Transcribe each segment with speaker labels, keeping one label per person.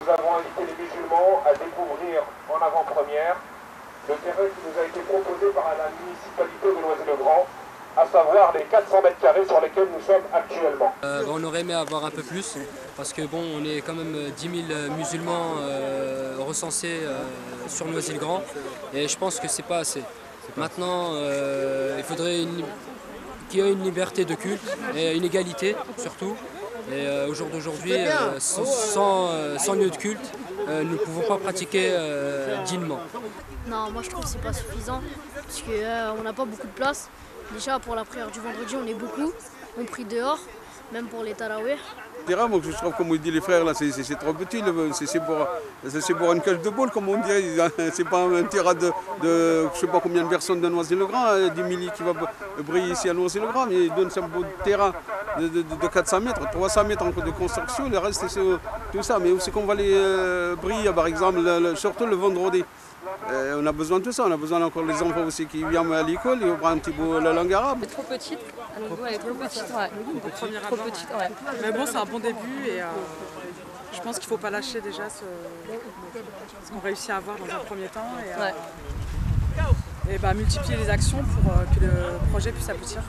Speaker 1: Nous avons invité les musulmans à découvrir en avant-première le terrain qui nous a été proposé par la municipalité de Noisy-le-Grand, à savoir les 400 mètres carrés sur lesquels nous sommes actuellement.
Speaker 2: On aurait aimé avoir un peu plus, parce que bon, on est quand même 10 000 musulmans recensés sur Noisy-le-Grand, et je pense que c'est pas assez. Maintenant, il faudrait qu'il y ait une liberté de culte et une égalité surtout. Et au jour d'aujourd'hui, sans lieu de culte, nous ne pouvons pas pratiquer dignement.
Speaker 3: Non, moi je trouve que c'est pas suffisant, parce qu'on n'a pas beaucoup de place. Déjà pour la prière du vendredi, on est beaucoup, on prie dehors, même pour les tarawih.
Speaker 4: Moi, je trouve, comme on dit les frères, là, c'est trop petit, c'est pour une cage de boule, comme on dirait. C'est pas un terrain de je sais pas combien de personnes de Noisy-le-Grand, 10 000 qui va briller ici à Noisy-le-Grand, mais ils donnent un beau terrain de 400 mètres, 300 mètres de construction, le reste c'est tout ça. Mais où c'est qu'on va les briller, par exemple, surtout le vendredi. On a besoin de tout ça, on a besoin encore les enfants aussi qui viennent à l'école, ils apprennent un petit peu la langue arabe.
Speaker 5: Elle est trop petite, elle est trop petite, ouais. Trop petite, ouais. Mais bon, c'est un bon début et je pense qu'il ne faut pas lâcher déjà ce qu'on réussit à avoir dans un premier temps et multiplier les actions pour que le projet puisse aboutir.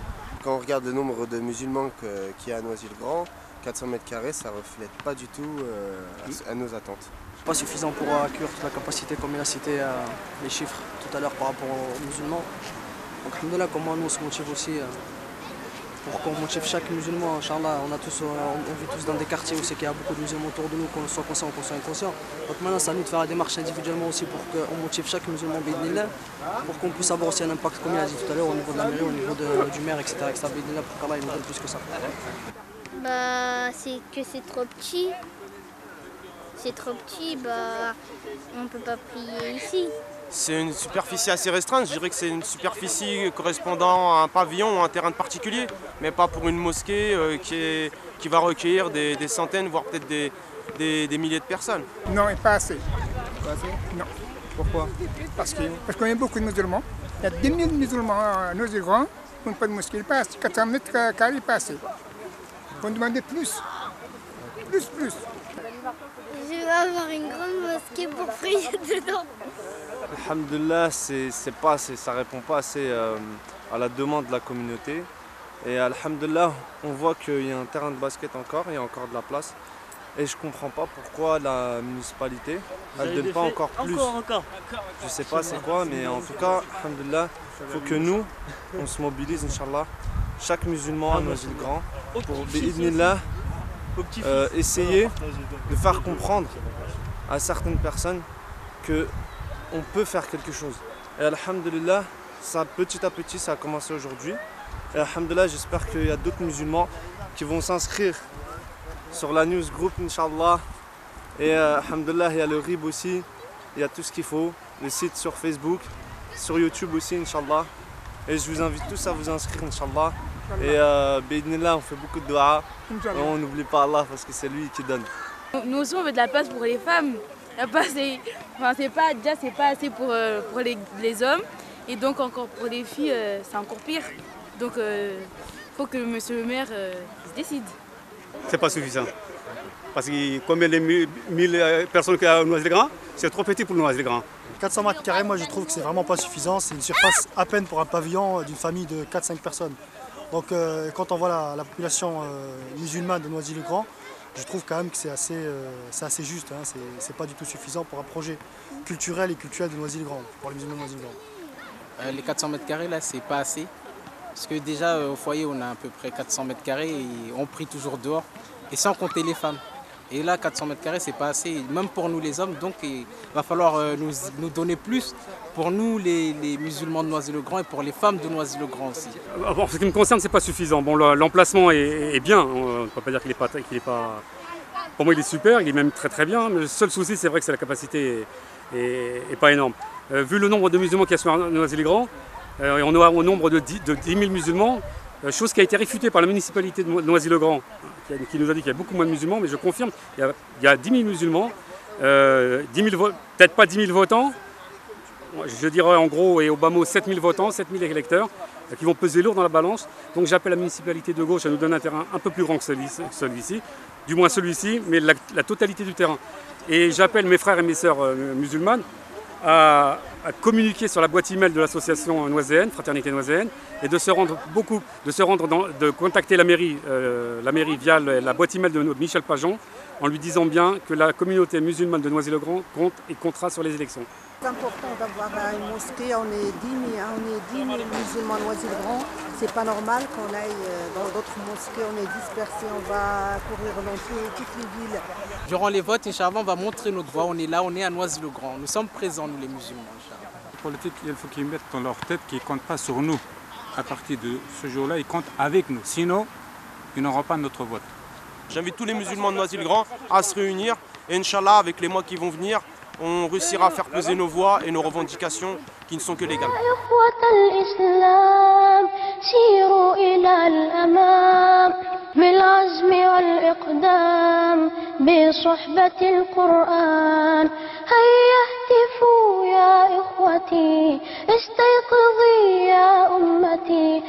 Speaker 6: Quand on regarde le nombre de musulmans qu'il y a à Noisy-le-Grand, 400 mètres carrés, ça ne reflète pas du tout à nos attentes.
Speaker 7: Pas suffisant pour accueillir toute la capacité, comme il a cité les chiffres tout à l'heure par rapport aux musulmans. Donc alhamdoulilah, comment nous on se motive aussi pour qu'on motive chaque musulman. Inch'Allah, on vit tous dans des quartiers où c'est qu'il y a beaucoup de musulmans autour de nous, qu'on soit conscient ou qu'on soit inconscient. Donc maintenant c'est à nous de faire la démarche individuellement aussi pour qu'on motive chaque musulman bidnillah, pour qu'on puisse avoir aussi un impact, comme il a dit tout à l'heure, au niveau de la mairie, au niveau du maire, etc. Bidnillah, pour qu'Allah nous donne plus que ça.
Speaker 8: C'est que c'est trop petit. C'est trop petit, on ne peut pas prier ici.
Speaker 9: C'est une superficie assez restreinte, je dirais que c'est une superficie correspondant à un pavillon ou un terrain de particulier, mais pas pour une mosquée qui va recueillir des centaines, voire peut-être des milliers de personnes.
Speaker 10: Non, pas assez.
Speaker 11: Pas assez?
Speaker 10: Non.
Speaker 11: Pourquoi?
Speaker 10: Parce qu'on a beaucoup de musulmans. Il y a 10 000 musulmans à Noisy-le-Grand, qui n'ont pas de mosquée, pas assez. 400 mètres carrés, pas assez. On demandait plus. Plus.
Speaker 8: Je vais avoir une grande mosquée pour prier dedans.
Speaker 12: Alhamdulillah, ça répond pas assez à la demande de la communauté. Et alhamdulillah, on voit qu'il y a un terrain de basket encore, il y a encore de la place. Et je comprends pas pourquoi la municipalité ne donne pas encore plus. Je sais pas c'est quoi, mais en tout cas, alhamdulillah, il faut que nous, on se mobilise, Inch'Allah, chaque musulman à Noisy-le-Grand, pour bi'idhnillah, essayer de faire comprendre à certaines personnes qu'on peut faire quelque chose. Et alhamdulillah, ça, petit à petit, ça a commencé aujourd'hui. Et alhamdulillah, j'espère qu'il y a d'autres musulmans qui vont s'inscrire sur la news group, Inch'Allah. Et alhamdulillah, il y a le RIB aussi, il y a tout ce qu'il faut, le site sur Facebook, sur YouTube aussi, Inch'Allah. Et je vous invite tous à vous inscrire, Inch'Allah. Et bi'idhnillah, on fait beaucoup de dua. On n'oublie pas Allah parce que c'est lui qui donne.
Speaker 5: Nous aussi on veut de la place pour les femmes. C'est pas assez pour les hommes. Et donc encore pour les filles, c'est encore pire. Donc il faut que monsieur le maire se décide.
Speaker 11: C'est pas suffisant. Parce que combien de 1000 personnes qu'il y a à Noisy-le-Grand, c'est trop petit pour Noisy-le-Grand.
Speaker 13: 400 mètres carrés, moi je trouve que c'est vraiment pas suffisant. C'est une surface à peine pour un pavillon d'une famille de 4-5 personnes. Donc quand on voit la population musulmane de Noisy-le-Grand, je trouve quand même que c'est assez juste. Hein. C'est pas du tout suffisant pour un projet culturel et culturel de Noisy-le-Grand, pour les musulmans de Noisy-le-Grand.
Speaker 14: Les 400 mètres carrés là, c'est pas assez. Parce que déjà au foyer on a à peu près 400 mètres carrés et on prie toujours dehors. Et sans compter les femmes. Et là 400 mètres carrés c'est pas assez, même pour nous les hommes. Donc il va falloir nous donner plus pour nous les musulmans de Noisy-le-Grand et pour les femmes de Noisy-le-Grand aussi.
Speaker 15: Bon, ce qui me concerne c'est pas suffisant. Bon, l'emplacement est bien, on ne peut pas dire qu'il est pas... Pour moi il est super, il est même très très bien. Mais le seul souci c'est vrai que c'est la capacité est pas énorme. Vu le nombre de musulmans qu'il y a sur Noisy-le-Grand, on a au nombre de 10 000 musulmans, chose qui a été réfutée par la municipalité de Noisy-le-Grand, qui nous a dit qu'il y a beaucoup moins de musulmans, mais je confirme, il y a 10 000 musulmans, peut-être pas 10 000 votants, je dirais en gros et au bas mot 7 000 votants, 7 000 électeurs, qui vont peser lourd dans la balance. Donc j'appelle la municipalité de gauche à nous donner un terrain un peu plus grand que celui-ci, du moins celui-ci, mais la totalité du terrain. Et j'appelle mes frères et mes sœurs musulmanes à communiquer sur la boîte email de l'association noiséenne, Fraternité noiséenne, et de contacter la mairie via la boîte email de Michel Pajon, en lui disant bien que la communauté musulmane de Noisy-le-Grand compte et comptera sur les élections.
Speaker 16: C'est important d'avoir une mosquée, on est 10 000 musulmans à Noisy-le-Grand. C'est pas normal qu'on aille dans d'autres mosquées, on est dispersés, on va courir dans toutes les villes.
Speaker 14: Durant les votes, Inch'Allah, on va montrer notre voix, on est là, on est à Noisy-le-Grand. Nous sommes présents, nous les musulmans, Inch'Allah.
Speaker 17: Les politiques, il faut qu'ils mettent dans leur tête qu'ils ne comptent pas sur nous. À partir de ce jour-là, ils comptent avec nous. Sinon, ils n'auront pas notre vote.
Speaker 9: J'invite tous les musulmans de Noisy-le-Grand à se réunir et Inch'Allah, avec les mois qui vont venir, on réussira à faire peser nos voix et nos revendications qui ne sont que légales.
Speaker 18: بالعزم والإقدام بصحبة القرآن هيا اهتفوا يا إخوتي استيقظوا